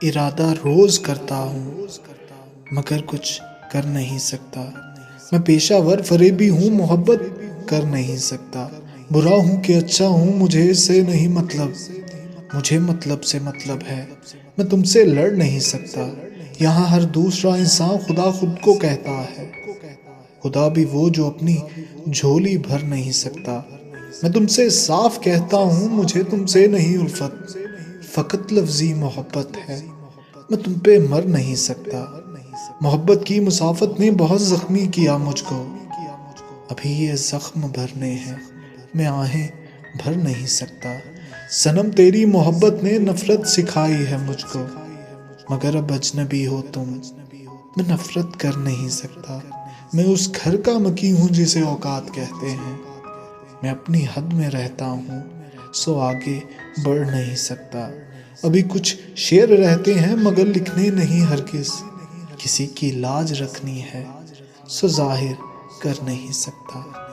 इरादा रोज करता हूँ मगर कुछ कर नहीं सकता। मैं पेशावर फरेबी हूँ, मोहब्बत कर नहीं सकता। बुरा हूँ कि अच्छा हूँ, मुझे इससे नहीं मतलब, मुझे मतलब से मतलब है। मैं तुमसे लड़ नहीं सकता। यहाँ हर दूसरा इंसान खुदा खुद को कहता है, खुदा भी वो जो अपनी झोली भर नहीं सकता। मैं तुमसे साफ कहता हूँ, मुझे तुमसे नहीं उल्फत, फकत लफ्जी मोहब्बत है। मैं तुम पे मर नहीं सकता। मोहब्बत की मुसाफत ने बहुत जख्मी किया मुझको, अभी ये जख्म भरने हैं, मैं आहें भर नहीं सकता। सनम तेरी मोहब्बत ने नफरत सिखाई है मुझको, मगर अब अजनबी हो तुम, मैं नफरत कर नहीं सकता। मैं उस घर का मकी हूँ जिसे औकात कहते हैं। मैं अपनी हद में रहता हूँ, सो आगे बढ़ नहीं सकता। अभी कुछ शेर रहते हैं मगर लिखने नहीं हरगिज़, किसी की लाज रखनी है, सो जाहिर कर नहीं सकता।